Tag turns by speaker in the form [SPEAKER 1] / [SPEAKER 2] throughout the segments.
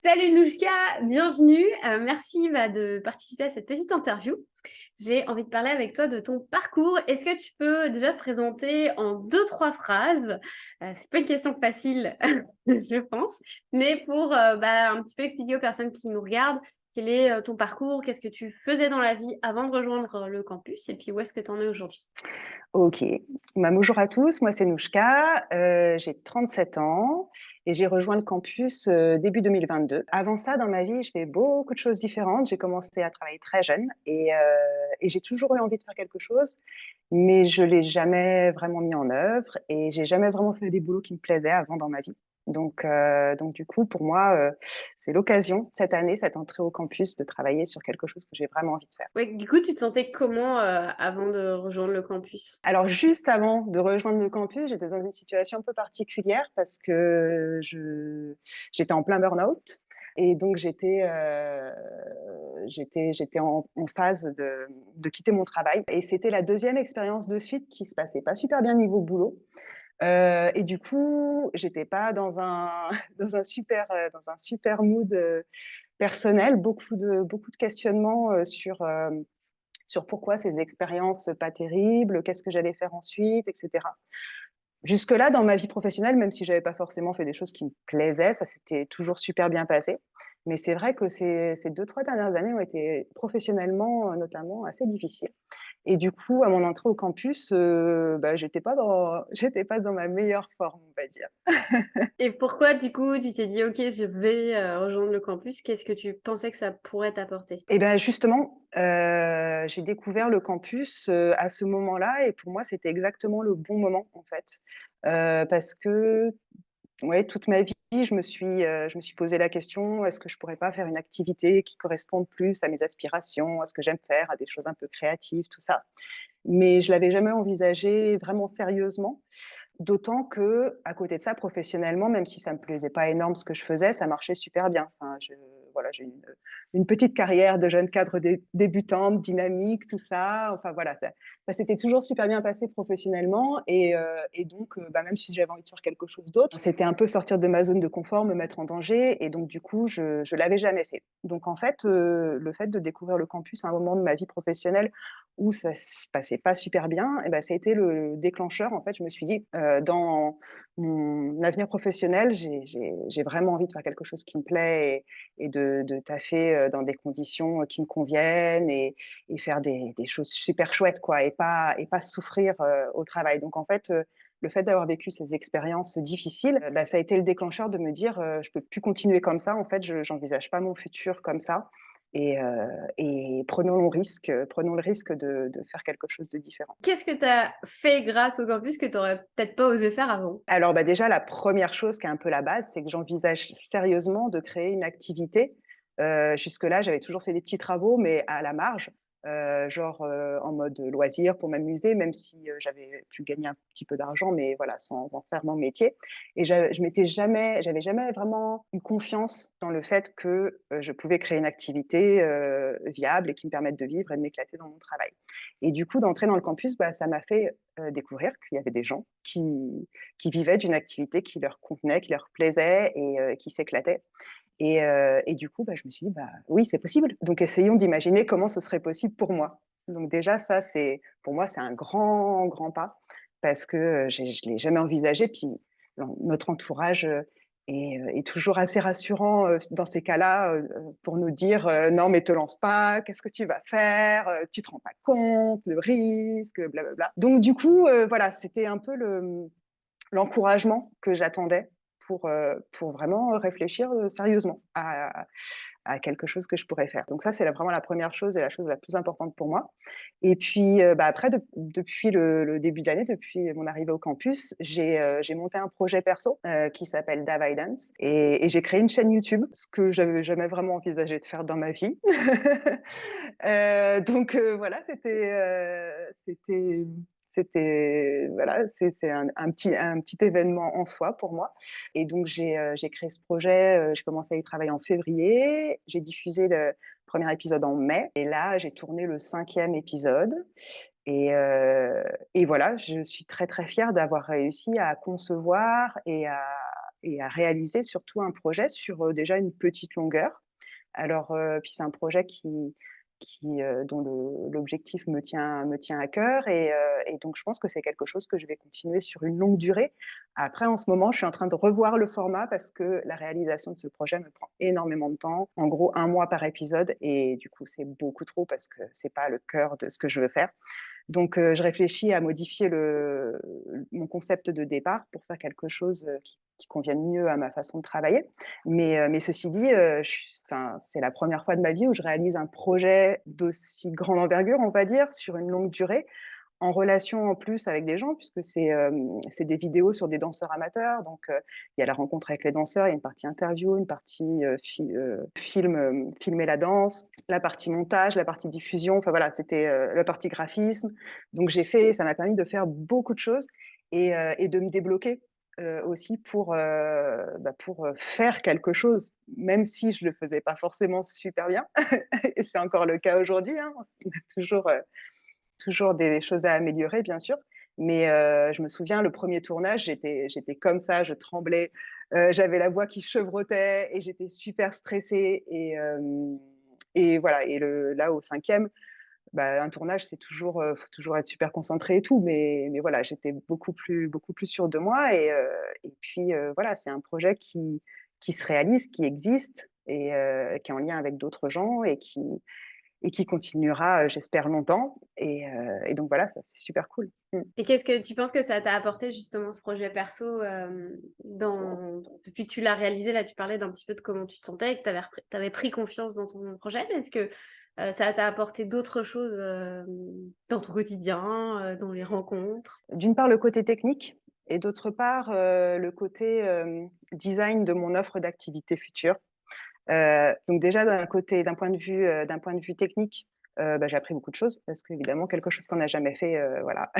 [SPEAKER 1] Salut Nouchka, bienvenue. Merci de participer à cette petite interview. J'ai envie de parler avec toi de ton parcours. Est-ce que tu peux déjà te présenter en deux, trois phrases? C'est pas une question facile, je pense, mais pour un petit peu expliquer aux personnes qui nous regardent quel est ton parcours, qu'est-ce que tu faisais dans la vie avant de rejoindre le campus et puis où est-ce que tu en es aujourd'hui?
[SPEAKER 2] OK. Bah, bonjour à tous, moi c'est Nouchka, j'ai 37 ans et j'ai rejoint le campus, début 2022. Avant ça, dans ma vie, je fais beaucoup de choses différentes. J'ai commencé à travailler très jeune et j'ai toujours eu envie de faire quelque chose, mais je l'ai jamais vraiment mis en œuvre et j'ai jamais vraiment fait des boulots qui me plaisaient avant dans ma vie. Donc du coup, pour moi, c'est l'occasion cette année, cette entrée au campus, de travailler sur quelque chose que j'ai vraiment envie de faire.
[SPEAKER 1] Ouais, du coup, tu te sentais comment avant de rejoindre le campus?
[SPEAKER 2] Alors juste avant de rejoindre le campus, j'étais dans une situation un peu particulière parce que j'étais en plein burn-out et donc j'étais en phase de quitter mon travail et c'était la deuxième expérience de suite qui se passait pas super bien niveau boulot, et du coup, j'étais pas dans un dans un super mood, personnel. Beaucoup de questionnements, sur pourquoi ces expériences pas terribles, qu'est-ce que j'allais faire ensuite, et cetera. Jusque-là, dans ma vie professionnelle, même si j'avais pas forcément fait des choses qui me plaisaient, ça s'était toujours super bien passé. Mais c'est vrai que ces 2-3 dernières années ont été professionnellement, notamment assez difficiles. Et du coup, à mon entrée au campus, j'étais pas dans ma meilleure forme, on va dire.
[SPEAKER 1] Et pourquoi, du coup, tu t'es dit: «OK, je vais, rejoindre le campus». Qu'est-ce que tu pensais que ça pourrait t'apporter?
[SPEAKER 2] Et ben justement, j'ai découvert le campus, à ce moment-là et pour moi, c'était exactement le bon moment, en fait. Parce que, ouais, toute ma vie, je me suis posé la question: «Est-ce que je pourrais pas faire une activité qui corresponde plus à mes aspirations, à ce que j'aime faire, à des choses un peu créatives?» tout ça. Mais je l'avais jamais envisagé vraiment sérieusement. D'autant que, à côté de ça, professionnellement, même si ça me plaisait pas énorme ce que je faisais, ça marchait super bien. Enfin, voilà, j'ai une petite carrière de jeune cadre débutante, dynamique, tout ça. Enfin voilà, ça s'était toujours super bien passé professionnellement et donc, même si j'avais envie de faire quelque chose d'autre, c'était un peu sortir de ma zone de confort, me mettre en danger et donc du coup, je l'avais jamais fait. Donc en fait, le fait de découvrir le campus à un moment de ma vie professionnelle où ça se passait pas super bien et ben ça a été le déclencheur. En fait, je me suis dit, dans mon avenir professionnel, j'ai vraiment envie de faire quelque chose qui me plaît et de taffer, dans des conditions, qui me conviennent et faire des choses super chouettes, quoi et pas souffrir, au travail. Donc en fait, le fait d'avoir vécu ces expériences difficiles, ça a été le déclencheur de me dire, «Je peux plus continuer comme ça. En fait, je j'envisage pas mon futur comme ça et prenons le risque de faire quelque chose de différent».
[SPEAKER 1] Qu'est-ce que tu as fait grâce au campus que tu aurais peut-être pas osé faire avant?
[SPEAKER 2] Alors, déjà, la première chose qui est un peu la base, c'est que j'envisage sérieusement de créer une activité. Jusque-là, j'avais toujours fait des petits travaux, mais à la marge, genre, en mode loisir pour m'amuser, même si, j'avais pu gagner un petit peu d'argent, mais voilà, sans en faire mon métier et j'avais jamais vraiment eu confiance dans le fait que, je pouvais créer une activité, viable et qui me permette de vivre et de m'éclater dans mon travail et du coup, d'entrer dans le campus, ça m'a fait, découvrir qu'il y avait des gens qui vivaient d'une activité qui leur convenait, qui leur plaisait et qui s'éclataient et du coup, je me suis dit: «Bah, oui, c'est possible, donc essayons d'imaginer comment ce serait possible pour moi». Donc déjà ça, c'est pour moi, c'est un grand, grand pas parce que, je l'ai jamais envisagé puis notre entourage, est toujours assez rassurant, dans ces cas-là, pour nous dire, «Non mais te lance pas, qu'est-ce que tu vas faire? Tu te rends pas compte, le risque, blablabla». Donc du coup, voilà, c'était un peu l'encouragement que j'attendais pour vraiment réfléchir, sérieusement à quelque chose que je pourrais faire. Donc ça, c'est vraiment la première chose et la chose la plus importante pour moi. Et puis, après depuis le début de l'année, depuis mon arrivée au campus, j'ai monté un projet perso, qui s'appelle Dave Dance et j'ai créé une chaîne YouTube, ce que j'avais jamais vraiment envisagé de faire dans ma vie. Voilà, voilà, c'est un petit événement en soi pour moi et donc j'ai créé ce projet, j'ai commencé à y travailler en février, j'ai diffusé le premier épisode en mai et là, j'ai tourné le cinquième épisode et voilà, je suis très, très fière d'avoir réussi à concevoir et et à réaliser surtout un projet sur, déjà une petite longueur. Alors, puis c'est un projet dont l'objectif me tient à cœur et donc je pense que c'est quelque chose que je vais continuer sur une longue durée. Après, en ce moment, je suis en train de revoir le format parce que la réalisation de ce projet me prend énormément de temps. En gros, 1 mois par épisode et du coup, c'est beaucoup trop parce que c'est pas le cœur de ce que je veux faire. Donc, je réfléchis à modifier mon concept de départ pour faire quelque chose, qui convienne mieux à ma façon de travailler. Mais ceci dit, enfin, c'est la première fois de ma vie où je réalise un projet d'aussi grande envergure, on va dire, sur une longue durée en relation en plus avec des gens puisque c'est des vidéos sur des danseurs amateurs donc il y a la rencontre avec les danseurs, il y a une partie interview, une partie, filmer la danse, la partie montage, la partie diffusion, enfin voilà, c'était, la partie graphisme. Donc ça m'a permis de faire beaucoup de choses et de me débloquer, aussi pour faire quelque chose, même si je le faisais pas forcément super bien et c'est encore le cas aujourd'hui, hein. On a toujours des choses à améliorer, bien sûr. Mais je me souviens, le premier tournage, j'étais comme ça, je tremblais, j'avais la voix qui chevrotait et j'étais super stressée et voilà et là, au 5e, bah, un tournage, c'est toujours, faut toujours être super concentré et tout, mais voilà, j'étais beaucoup plus sûre de moi et puis, voilà, c'est un projet qui se réalise, qui existe qui est en lien avec d'autres gens et qui continuera, j'espère longtemps et donc voilà, ça c'est super cool. Mmh.
[SPEAKER 1] Et qu'est-ce que tu penses que ça t'a apporté justement ce projet perso, depuis que tu l'as réalisé? Là, tu parlais d'un petit peu de comment tu te sentais et que tu avais pris confiance dans ton projet. Mais est-ce que, ça t'a apporté d'autres choses, dans ton quotidien, dans les rencontres?
[SPEAKER 2] D'une part, le côté technique et d'autre part, le côté, design de mon offre d'activité future. Donc déjà d'un point de vue technique, bah, j'ai appris beaucoup de choses parce qu'évidemment quelque chose qu'on n'a jamais fait, voilà.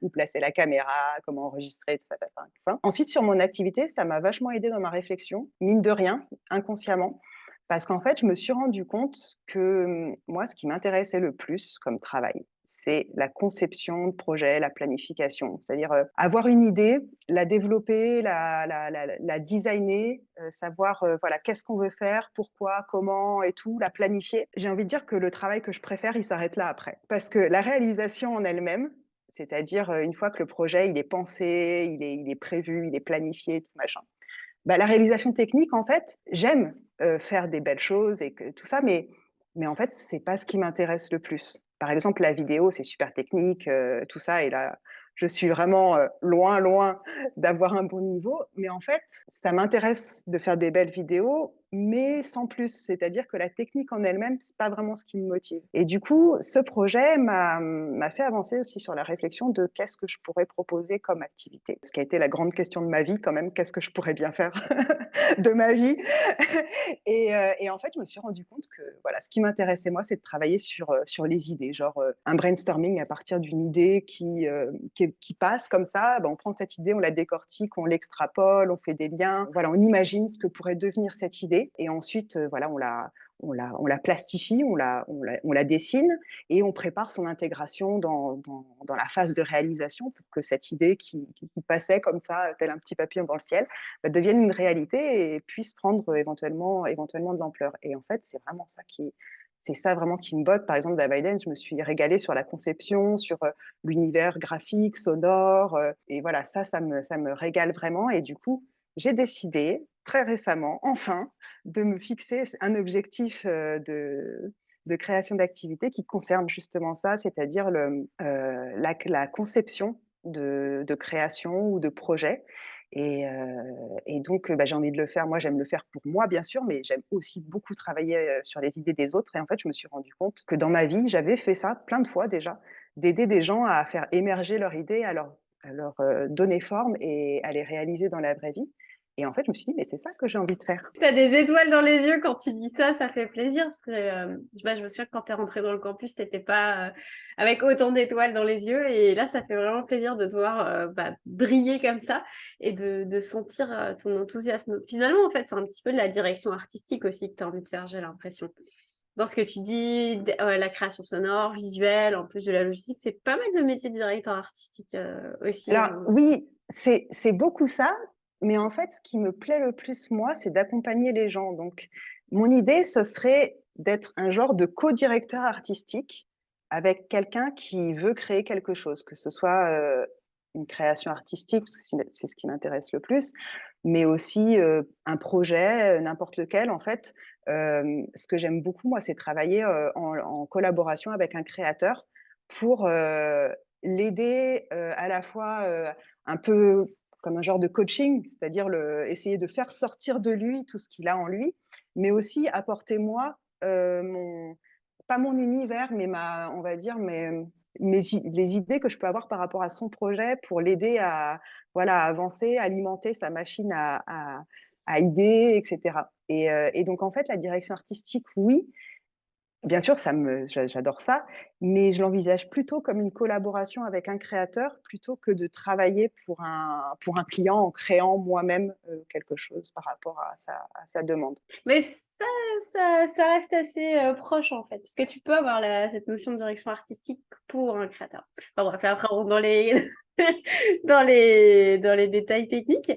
[SPEAKER 2] Où placer la caméra, comment enregistrer, tout ça, tout ça, tout ça. Ensuite sur mon activité, ça m'a vachement aidée dans ma réflexion, mine de rien, inconsciemment. Parce qu'en fait, je me suis rendu compte que, moi, ce qui m'intéressait le plus comme travail, c'est la conception de projet, la planification. C'est-à-dire, avoir une idée, la développer, la designer, savoir, voilà, qu'est-ce qu'on veut faire, pourquoi, comment et tout, la planifier. J'ai envie de dire que le travail que je préfère, il s'arrête là après. Parce que la réalisation en elle-même, c'est-à-dire, une fois que le projet, il est pensé, il est prévu, il est planifié, tout machin, bah, la réalisation technique, en fait, j'aime, faire des belles choses et que tout ça, mais en fait, c'est pas ce qui m'intéresse le plus. Par exemple, la vidéo, c'est super technique, tout ça et là, je suis vraiment, loin, loin d'avoir un bon niveau. Mais en fait, ça m'intéresse de faire des belles vidéos, mais sans plus. C'est-à-dire que la technique en elle-même, c'est pas vraiment ce qui me motive. Et du coup, ce projet m'a fait avancer aussi sur la réflexion de qu'est-ce que je pourrais proposer comme activité? Ce qui a été la grande question de ma vie quand même, qu'est-ce que je pourrais bien faire de ma vie? Et en fait, je me suis rendu compte que voilà, ce qui m'intéressait moi, c'est de travailler sur les idées, genre, un brainstorming à partir d'une idée qui passe comme ça, bah, on prend cette idée, on la décortique, on l'extrapole, on fait des liens, voilà, on imagine ce que pourrait devenir cette idée et ensuite, voilà, on la plastifie, on la dessine et on prépare son intégration dans la phase de réalisation pour que cette idée qui passait comme ça, tel un petit papillon dans le ciel, bah, devienne une réalité et puisse prendre éventuellement de l'ampleur. Et en fait, c'est ça vraiment qui me botte. Par exemple, Dave Hayden, je me suis régalée sur la conception, sur l'univers graphique, sonore, et voilà, ça me régale vraiment. Et du coup, j'ai décidé très récemment, enfin, de me fixer un objectif de création d'activité qui concerne justement ça, c'est-à-dire la conception de création ou de projet. Et donc, bah, j'ai envie de le faire. Moi, j'aime le faire pour moi, bien sûr, mais j'aime aussi beaucoup travailler sur les idées des autres. Et en fait, je me suis rendu compte que dans ma vie, j'avais fait ça plein de fois déjà, d'aider des gens à faire émerger leur idée, à leur donner forme et à les réaliser dans la vraie vie. Et en fait, je me suis dit, mais c'est ça que j'ai envie de faire.
[SPEAKER 1] Tu as des étoiles dans les yeux quand tu dis ça fait plaisir parce que, je me souviens que quand tu es rentrée dans le campus, tu étais pas, avec autant d'étoiles dans les yeux et là, ça fait vraiment plaisir de te voir, briller comme ça et de sentir, ton enthousiasme. Finalement, en fait, c'est un petit peu de la direction artistique aussi que tu as envie de faire, j'ai l'impression. Dans ce que tu dis, la création sonore, visuelle, en plus de la logistique, c'est pas mal le métier de directeur artistique, aussi,
[SPEAKER 2] Alors
[SPEAKER 1] hein.
[SPEAKER 2] oui, c'est beaucoup ça, mais en fait, ce qui me plaît le plus, moi, c'est d'accompagner les gens. Donc, mon idée, ce serait d'être un genre de co-directeur artistique avec quelqu'un qui veut créer quelque chose, que ce soit, une création artistique, parce que c'est ce qui m'intéresse le plus, mais aussi, un projet, n'importe lequel en fait. Ce que j'aime beaucoup moi, c'est travailler, en collaboration avec un créateur pour, l'aider, à la fois, un peu comme un genre de coaching, c'est-à-dire essayer de faire sortir de lui tout ce qu'il a en lui, mais aussi apporter moi, mon pas mon univers, mais on va dire les idées que je peux avoir par rapport à son projet pour l'aider à, voilà, à avancer, alimenter sa machine à idées, et cetera. Et donc en fait, la direction artistique, oui, bien sûr, j'adore ça, mais je l'envisage plutôt comme une collaboration avec un créateur, plutôt que de travailler pour un client en créant moi-même, quelque chose par rapport à sa demande.
[SPEAKER 1] Mais ça reste assez proche en fait, parce que tu peux avoir cette notion de direction artistique pour un créateur. Enfin bref, après on rentre dans les, dans les détails techniques.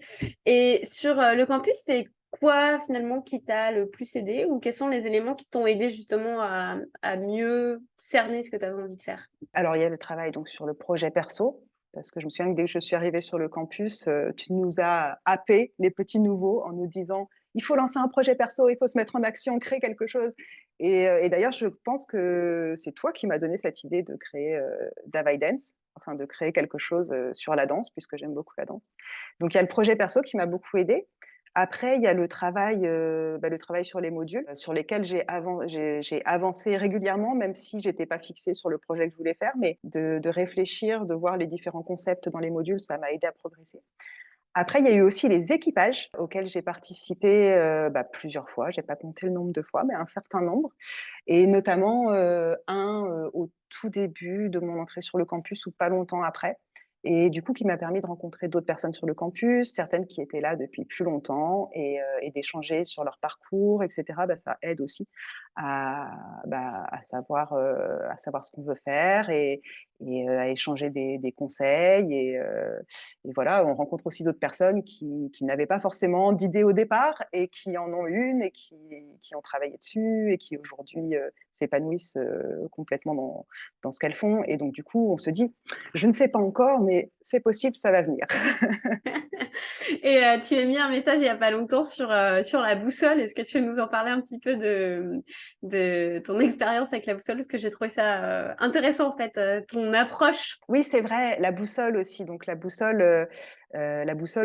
[SPEAKER 1] Et sur le campus, c'est quoi finalement qui t'a le plus aidé ou quels sont les éléments qui t'ont aidé justement à mieux cerner ce que tu avais envie de faire?
[SPEAKER 2] Alors, il y a le travail donc sur le projet perso, parce que je me souviens que dès que je suis arrivée sur le campus, tu nous as happés, les petits nouveaux, en nous disant: «Il faut lancer un projet perso, il faut se mettre en action, créer quelque chose». Et d'ailleurs, je pense que c'est toi qui m'as donné cette idée de créer, Davai Dance, enfin de créer quelque chose, sur la danse, puisque j'aime beaucoup la danse. Donc il y a le projet perso qui m'a beaucoup aidée. Après, il y a le travail sur les modules, sur lesquels j'ai avancé régulièrement, même si j'étais pas fixée sur le projet que je voulais faire, mais de réfléchir, de voir les différents concepts dans les modules, ça m'a aidé à progresser. Après, il y a eu aussi les équipages auxquels j'ai participé, plusieurs fois. J'ai pas compté le nombre de fois, mais un certain nombre, et notamment, au tout début de mon entrée sur le campus ou pas longtemps après, et du coup qui m'a permis de rencontrer d'autres personnes sur le campus, certaines qui étaient là depuis plus longtemps, et d'échanger sur leur parcours, et cetera. Ça aide aussi à, à savoir ce qu'on veut faire, à échanger des conseils, et voilà, on rencontre aussi d'autres personnes qui n'avaient pas forcément d'idée au départ et qui en ont une et qui ont travaillé dessus et qui aujourd'hui, s'épanouissent, complètement dans ce qu'elles font, et donc du coup, on se dit: «Je ne sais pas encore, mais c'est possible, ça va venir».
[SPEAKER 1] Et tu as mis un message il y a pas longtemps sur la boussole. Est-ce que tu veux nous en parler un petit peu de ton expérience avec la boussole? Parce que j'ai trouvé ça intéressant en fait, ton approche.
[SPEAKER 2] Oui, c'est vrai, la boussole aussi. Donc la boussole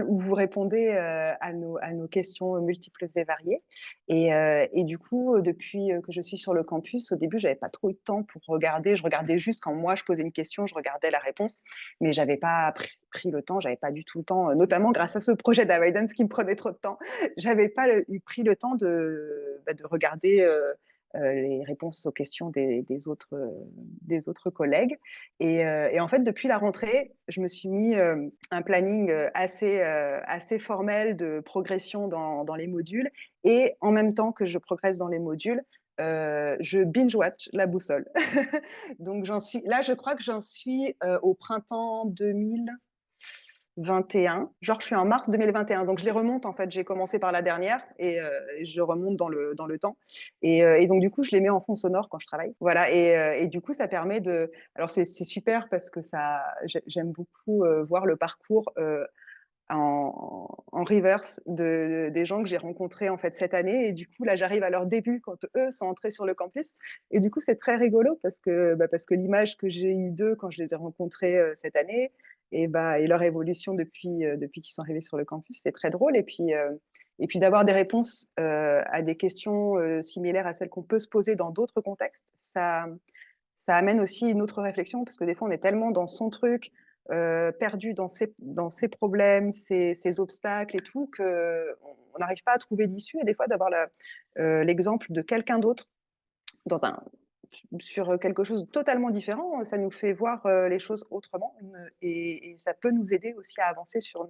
[SPEAKER 2] où vous répondez, à nos questions multiples et variées, et du coup, depuis, que je suis sur le campus, au début, j'avais pas trop eu de temps pour regarder. Je regardais juste quand moi je posais une question, je regardais la réponse, mais j'avais pas pris le temps, j'avais pas du tout le temps, notamment grâce à ce projet d'Avoidance qui me prenait trop de temps. J'avais pas pris le temps de regarder, les réponses aux questions des autres collègues. Et en fait, depuis la rentrée, je me suis mis, un planning, assez formel de progression dans les modules, et en même temps que je progresse dans les modules, je binge watch la boussole. Donc je crois que j'en suis, au printemps 2021. Genre, je suis en mars 2021, donc je les remonte en fait. J'ai commencé par la dernière, et je remonte dans le temps, et donc du coup, je les mets en fond sonore quand je travaille. Voilà, et du coup, ça permet de alors c'est super parce que j'aime beaucoup, voir le parcours, en reverse des gens que j'ai rencontrés en fait cette année, et du coup là j'arrive à leur début quand eux sont entrés sur le campus, et du coup c'est très rigolo parce que l'image que j'ai eue d'eux quand je les ai rencontrés, cette année, et leur évolution depuis qu'ils sont arrivés sur le campus, c'est très drôle, et puis d'avoir des réponses, à des questions, similaires à celles qu'on peut se poser dans d'autres contextes, ça amène aussi une autre réflexion, parce que des fois, on est tellement dans son truc, perdu dans ses problèmes, ses obstacles et tout, qu'on n'arrive pas à trouver d'issue, et des fois, d'avoir l'exemple de quelqu'un d'autre dans un sur quelque chose de totalement différent, ça nous fait voir, les choses autrement, et ça peut nous aider aussi à avancer sur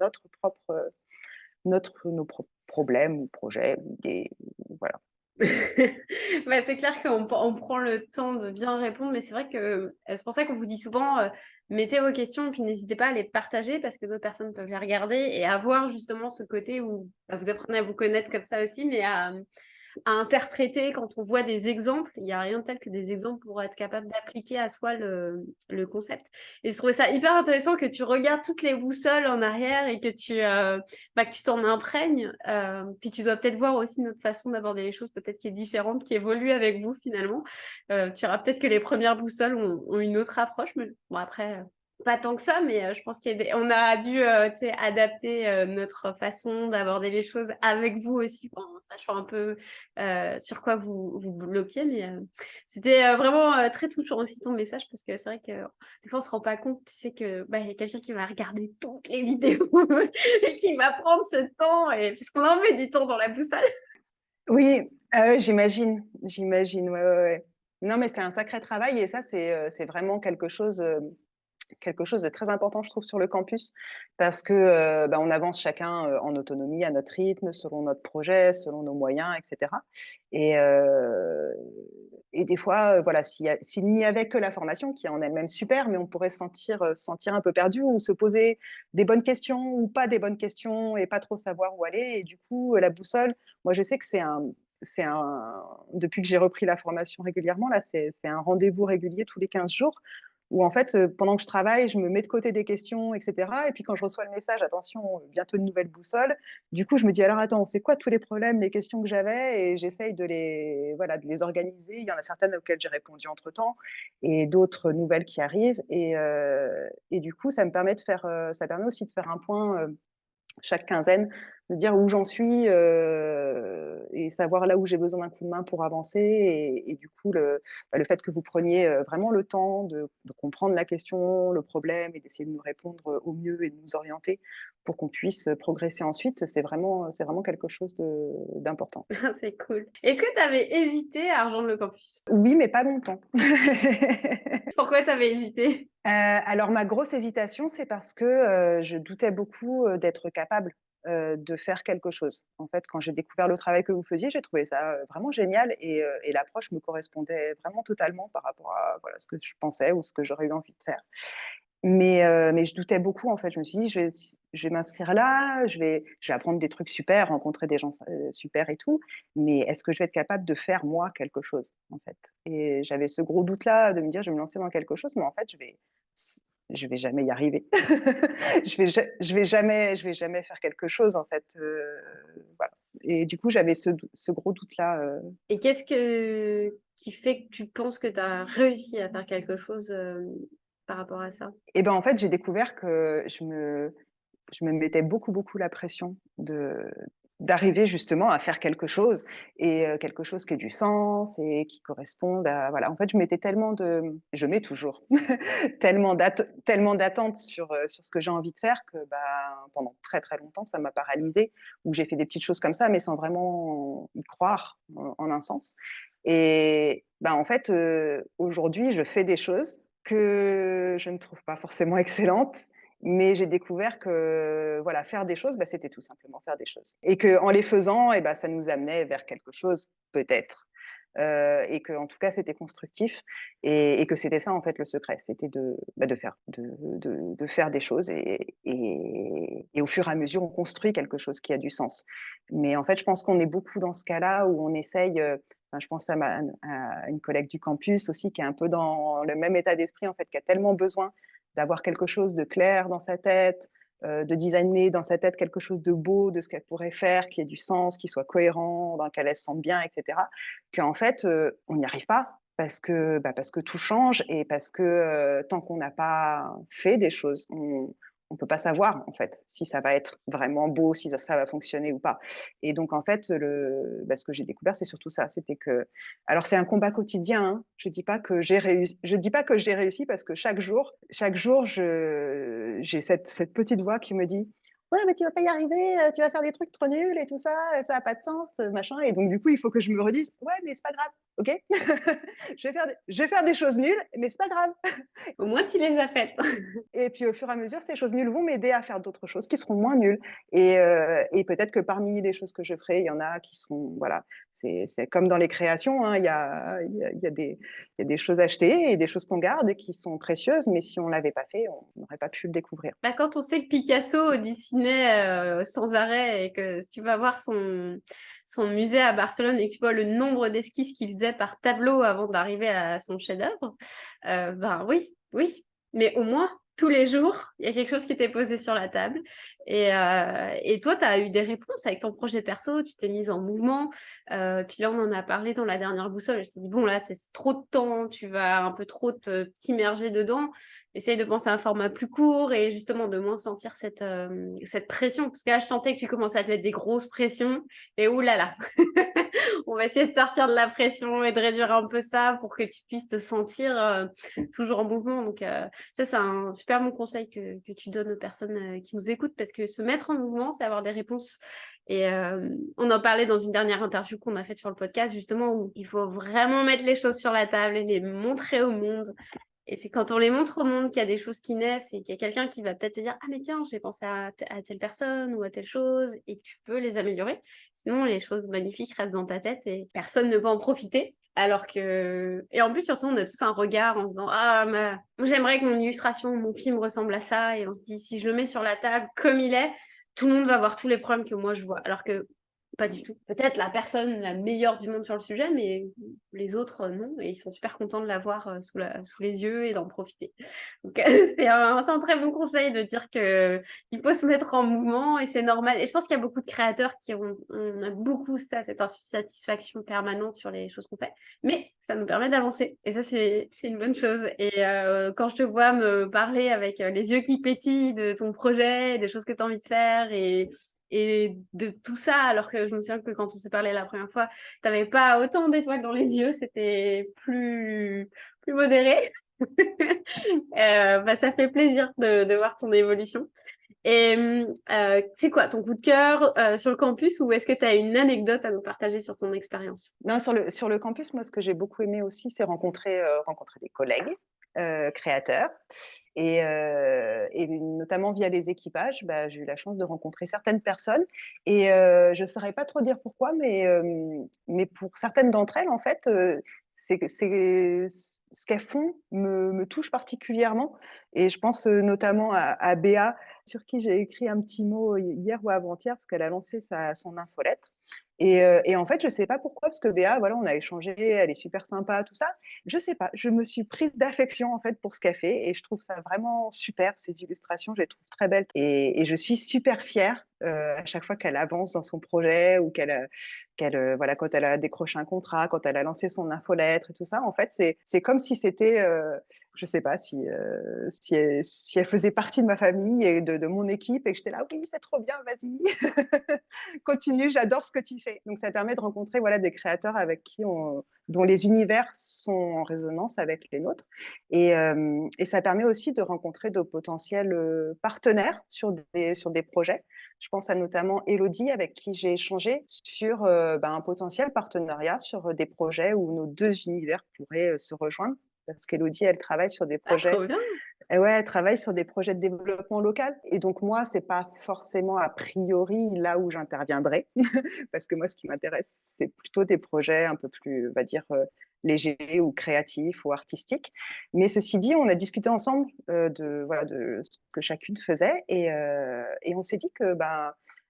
[SPEAKER 2] nos propres problèmes ou projets ou idées, ou voilà.
[SPEAKER 1] Bah, c'est clair qu'on prend le temps de bien répondre, mais c'est vrai que c'est pour ça qu'on vous dit souvent, mettez vos questions, puis n'hésitez pas à les partager parce que d'autres personnes peuvent les regarder et avoir justement ce côté où bah, vous apprenez à vous connaître comme ça aussi, mais à interpréter quand on voit des exemples. Il n'y a rien de tel que des exemples pour être capable d'appliquer à soi le concept. Et je trouvais ça hyper intéressant que tu regardes toutes les boussoles en arrière et que tu t'en imprègnes. Puis tu dois peut-être voir aussi notre façon d'aborder les choses, peut-être qui est différente, qui évolue avec vous finalement. Tu verras peut-être que les premières boussoles ont une autre approche, mais bon, après, pas tant que ça, mais je pense qu'on a dû tu sais, adapter notre façon d'aborder les choses avec vous aussi, en sachant un peu sur quoi vous bloquiez. Mais c'était vraiment très touchant aussi ton message, parce que c'est vrai que des fois, on se rend pas compte, tu sais, que bah, y a quelqu'un qui va regarder toutes les vidéos et qui va prendre ce temps, parce qu'on en met du temps dans la boussole.
[SPEAKER 2] Oui, ah ouais, j'imagine, ouais, ouais, ouais. Non, mais c'est un sacré travail et ça, c'est vraiment quelque chose de très important, je trouve, sur le campus parce que, bah, on avance chacun, en autonomie, à notre rythme, selon notre projet, selon nos moyens et cetera et heu et des fois, voilà, s'il n'y avait que la formation qui est en elle-même super, mais on pourrait se sentir un peu perdu ou se poser des bonnes questions ou pas des bonnes questions et pas trop savoir où aller et du coup, la boussole, moi, je sais que c'est un depuis que j'ai repris la formation régulièrement, là, c'est un rendez-vous régulier tous les 15 jours où en fait, pendant que je travaille, je me mets de côté des questions et cetera et puis quand je reçois le message: «Attention, bientôt une nouvelle boussole», du coup, je me dis: «Alors attends, c'est quoi tous les problèmes, les questions que j'avais?» et j'essaye de les organiser. Il y en a certaines auxquelles j'ai répondu entre-temps et d'autres nouvelles qui arrivent et du coup, ça permet aussi de faire un point, chaque quinzaine, de dire où j'en suis, et savoir là où j'ai besoin d'un coup de main pour avancer et du coup le fait que vous preniez, vraiment le temps de comprendre la question, le problème et d'essayer de nous répondre, au mieux et de nous orienter pour qu'on puisse, progresser ensuite, c'est vraiment quelque chose d'important.
[SPEAKER 1] C'est cool. Est-ce que tu avais hésité à rejoindre le campus?
[SPEAKER 2] Oui, mais pas longtemps.
[SPEAKER 1] Pourquoi tu avais hésité?
[SPEAKER 2] Alors ma grosse hésitation, c'est parce que, je doutais beaucoup, d'être capable, de faire quelque chose. En fait, quand j'ai découvert le travail que vous faisiez, j'ai trouvé ça, vraiment génial et l'approche me correspondait vraiment totalement par rapport à, voilà, ce que je pensais ou ce que j'aurais eu envie de faire. Mais je doutais beaucoup, en fait. Je me suis dit: Je vais m'inscrire là, je vais apprendre des trucs super, rencontrer des gens super et tout, mais est-ce que je vais être capable de faire moi quelque chose, en fait? Et j'avais ce gros doute-là de me dire: «Je vais me lancer dans quelque chose, mais en fait, je vais jamais y arriver. Je vais jamais faire quelque chose, en fait», voilà et du coup, j'avais ce gros doute-là,
[SPEAKER 1] Et qu'est-ce qui fait que tu penses que tu as réussi à faire quelque chose, par rapport à ça?
[SPEAKER 2] et ben, en fait, j'ai découvert que je me mettais beaucoup, beaucoup la pression d'arriver justement à faire quelque chose et quelque chose qui ait du sens et qui corresponde à voilà. En fait, je mets toujours tellement d'attentes sur ce que j'ai envie de faire que, bah, pendant très, très longtemps, ça m'a paralysée, où j'ai fait des petites choses comme ça, mais sans vraiment y croire en un sens et bah, en fait, aujourd'hui, je fais des choses que je ne trouve pas forcément excellentes mais j'ai découvert que, voilà, faire des choses, bah, c'était tout simplement faire des choses et qu'en les faisant et bah, ça nous amenait vers quelque chose, peut-être, et qu'en tout cas, c'était constructif et que c'était ça, en fait, le secret. C'était de faire des choses et au fur et à mesure, on construit quelque chose qui a du sens. Mais en fait, je pense qu'on est beaucoup dans ce cas-là où on essaye, enfin, je pense à une collègue du campus aussi qui est un peu dans le même état d'esprit, en fait, qui a tellement besoin d'avoir quelque chose de clair dans sa tête, de designer dans sa tête quelque chose de beau, de ce qu'elle pourrait faire, qui ait du sens, qui soit cohérent, dans lequel elle se sente bien et cetera. Qu'en fait, on n'y arrive pas parce que tout change et parce que, tant qu'on n'a pas fait des choses, on peut pas savoir, en fait, si ça va être vraiment beau, si ça va fonctionner ou pas et donc en fait, ce que j'ai découvert, c'est surtout ça, c'était que alors c'est un combat quotidien, hein. Je dis pas que j'ai réussi parce que chaque jour, je j'ai cette petite voix qui me dit: «Ouais, mais tu vas pas y arriver, tu vas faire des trucs trop nuls et tout ça, ça a pas de sens, machin» et donc du coup, il faut que je me redise: «Ouais, mais c'est pas grave. OK? Je vais faire des choses nulles, mais c'est pas grave.
[SPEAKER 1] Au moins, tu les as faites.
[SPEAKER 2] Et puis au fur et à mesure, ces choses nulles vont m'aider à faire d'autres choses qui seront moins nulles et peut-être que parmi les choses que je ferai, il y en a qui seront voilà, c'est comme dans les créations, hein, il y a des choses achetées et des choses qu'on garde et qui sont précieuses, mais si on l'avait pas fait, on n'aurait pas pu le découvrir.
[SPEAKER 1] Bah, quand on sait que Picasso dessinait sans arrêt et que si tu vas voir son musée à Barcelone et que tu vois le nombre d'esquisses qu'il faisait par tableau avant d'arriver à son chef-d'œuvre, ben oui, oui. Mais au moins, tous les jours, il y a quelque chose qui t'est posé sur la table. Et toi, tu as eu des réponses avec ton projet perso, tu t'es mise en mouvement. Puis là, on en a parlé dans la dernière boussole. Je t'ai dit, bon, là, c'est trop de temps, tu vas un peu trop t'immerger dedans. Essaye de penser à un format plus court et justement de moins sentir cette pression. Parce que là, je sentais que tu commençais à te mettre des grosses pressions. Et oulala, on va essayer de sortir de la pression et de réduire un peu ça pour que tu puisses te sentir toujours en mouvement. Donc ça, c'est un super bon conseil que tu donnes aux personnes qui nous écoutent parce que se mettre en mouvement, c'est avoir des réponses. Et on en parlait dans une dernière interview qu'on a faite sur le podcast, justement, où il faut vraiment mettre les choses sur la table et les montrer au monde. Et c'est quand on les montre au monde qu'il y a des choses qui naissent et qu'il y a quelqu'un qui va peut-être te dire « Ah mais tiens, j'ai pensé à telle personne ou à telle chose » et que tu peux les améliorer. Sinon, les choses magnifiques restent dans ta tête et personne ne peut en profiter. Alors que... Et en plus, surtout, on a tous un regard en se disant « Ah, j'aimerais que mon illustration, mon film ressemble à ça. » Et on se dit « Si je le mets sur la table comme il est, tout le monde va voir tous les problèmes que moi je vois. » Alors que pas du tout. Peut-être la personne la meilleure du monde sur le sujet, mais les autres, non. Et ils sont super contents de l'avoir sous les yeux et d'en profiter. Donc, c'est un très bon conseil de dire qu'il faut se mettre en mouvement et c'est normal. Et je pense qu'il y a beaucoup de créateurs qui ont on a beaucoup ça, cette insatisfaction permanente sur les choses qu'on fait. Mais ça nous permet d'avancer. Et ça, c'est une bonne chose. Et quand je te vois me parler avec les yeux qui pétillent de ton projet, des choses que tu as envie de faire et de tout ça, alors que je me souviens que quand on s'est parlé la première fois, tu n'avais pas autant d'étoiles dans les yeux, c'était plus modéré. Bah, ça fait plaisir de voir ton évolution. Et c'est quoi ton coup de cœur sur le campus ou est-ce que tu as une anecdote à nous partager sur ton expérience?
[SPEAKER 2] Non, sur le campus, moi, ce que j'ai beaucoup aimé aussi, c'est rencontrer des collègues, créateurs et notamment via les équipages, bah, j'ai eu la chance de rencontrer certaines personnes et je saurais pas trop dire pourquoi, mais pour certaines d'entre elles, en fait, c'est ce qu'elles font me touche particulièrement et je pense, notamment à Béa, sur qui j'ai écrit un petit mot hier ou avant-hier parce qu'elle a lancé son infolettre et en fait, je sais pas pourquoi, parce que Béa, voilà, on a échangé, elle est super sympa, tout ça. Je sais pas, je me suis prise d'affection, en fait, pour ce qu'elle fait et je trouve ça vraiment super, ces illustrations, je les trouve très belles et je suis super fière, à chaque fois qu'elle avance dans son projet ou voilà, quand elle a décroché un contrat, quand elle a lancé son infolettre et tout ça. En fait, c'est comme si c'était, je sais pas si elle faisait partie de ma famille et de mon équipe et que j'étais là: «Oui, c'est trop bien, vas-y, continue, j'adore ce que tu fais». Donc ça permet de rencontrer, voilà, des créateurs avec qui dont les univers sont en résonance avec les nôtres et ça permet aussi de rencontrer de potentiels, partenaires sur des projets. Je pense à notamment Élodie avec qui j'ai échangé sur, un potentiel partenariat sur, des projets où nos 2 univers pourraient, se rejoindre. Parce qu'Élodie, elle travaille sur des
[SPEAKER 1] Ah,
[SPEAKER 2] projets
[SPEAKER 1] trop bien!
[SPEAKER 2] et ouais, elle travaille sur des projets de développement local et donc moi, c'est pas forcément a priori là où j'interviendrai. Parce que moi, ce qui m'intéresse, c'est plutôt des projets un peu plus, on va dire, légers ou créatifs ou artistiques. Mais ceci dit, on a discuté ensemble, de ce que chacune faisait et on s'est dit que,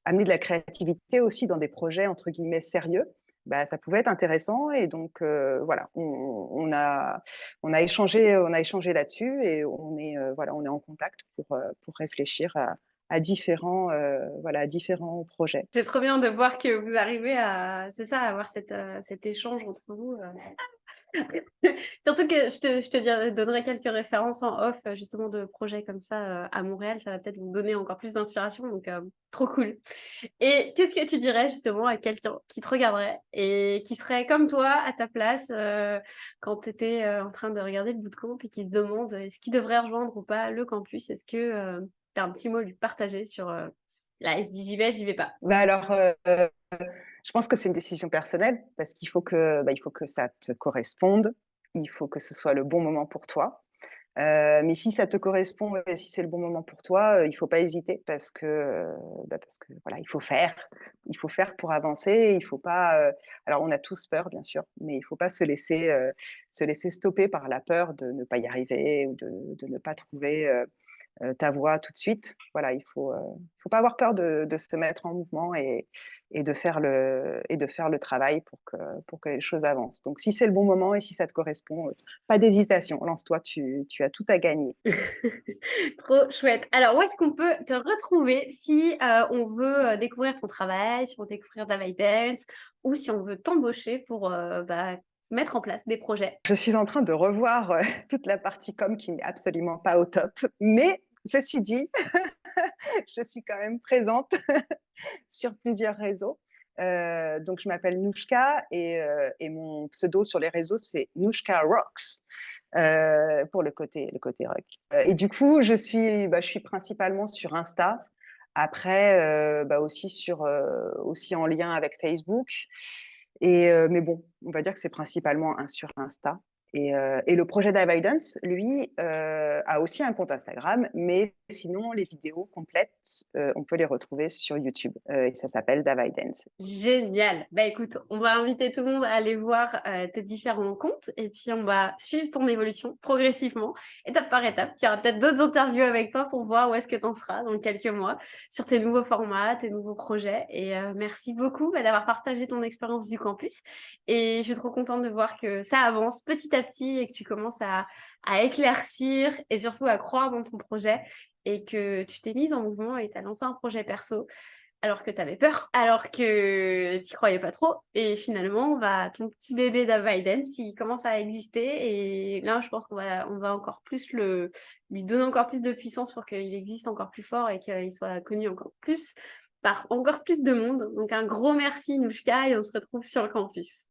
[SPEAKER 2] amener de la créativité aussi dans des projets entre guillemets «sérieux», ça pouvait être intéressant et donc voilà, on a échangé là-dessus et on est en contact pour réfléchir à différents, à différents projets.
[SPEAKER 1] C'est trop bien de voir que vous arrivez à, c'est ça, à avoir cet échange entre vous. Surtout que donnerai quelques références en off, justement, de projets comme ça à Montréal. Ça va peut-être vous donner encore plus d'inspiration. Donc, trop cool. Et qu'est-ce que tu dirais justement à quelqu'un qui te regarderait et qui serait comme toi à ta place quand tu étais en train de regarder le bootcamp et qui se demande est-ce qu'il devrait rejoindre ou pas le campus? Est-ce que tu as un petit mot à lui partager sur là, il se dit j'y vais pas.
[SPEAKER 2] Alors, Je pense que c'est une décision personnelle parce qu'il faut que, il faut que ça te corresponde. Il faut que ce soit le bon moment pour toi. Mais si ça te correspond et si c'est le bon moment pour toi, il faut pas hésiter parce que voilà, il faut faire. Il faut faire pour avancer. Il faut pas, alors on a tous peur bien sûr, mais il faut pas se laisser stopper par la peur de ne pas y arriver ou de ne pas trouver, ta voix tout de suite. Voilà, faut pas avoir peur de se mettre en mouvement et de faire le travail pour que les choses avancent. Donc si c'est le bon moment et si ça te correspond, pas d'hésitation, lance-toi, tu as tout à gagner.
[SPEAKER 1] Trop chouette. Alors, où est-ce qu'on peut te retrouver si on veut découvrir ton travail, si on veut découvrir Davai Dance ou si on veut t'embaucher pour mettre en place des projets?
[SPEAKER 2] Je suis en train de revoir, toute la partie com qui n'est absolument pas au top, mais ceci dit, je suis quand même présente sur plusieurs réseaux. Donc je m'appelle Nouchka et mon pseudo sur les réseaux, c'est Nouchka Rocks, pour le côté rock. Et du coup, je suis principalement sur Insta. Après, aussi en lien avec Facebook mais bon, on va dire que c'est principalement sur Insta et le projet d'Avoidance, lui, a aussi un compte Instagram, mais sinon les vidéos complètes, on peut les retrouver sur YouTube, et ça s'appelle Davoidance.
[SPEAKER 1] Génial. Bah écoute, on va inviter tout le monde à aller voir tes différents comptes et puis on va suivre ton évolution progressivement, étape par étape. Il y aura peut-être d'autres interviews avec toi pour voir où est-ce que tu en seras dans quelques mois sur tes nouveaux formats, tes nouveaux projets. Et merci beaucoup d'avoir partagé ton expérience du campus. Et je suis trop contente de voir que ça avance petit à petit et que tu commences à éclaircir et surtout à croire dans ton projet et que tu t'es mise en mouvement et tu as lancé un projet perso alors que tu avais peur, alors que tu croyais pas trop. Et finalement, ton petit bébé d'Avoidance, il commence à exister. Et là, je pense on va encore plus lui donner encore plus de puissance pour qu'il existe encore plus fort et qu'il soit connu encore plus par encore plus de monde. Donc, un gros merci, Nouchka, et on se retrouve sur le campus.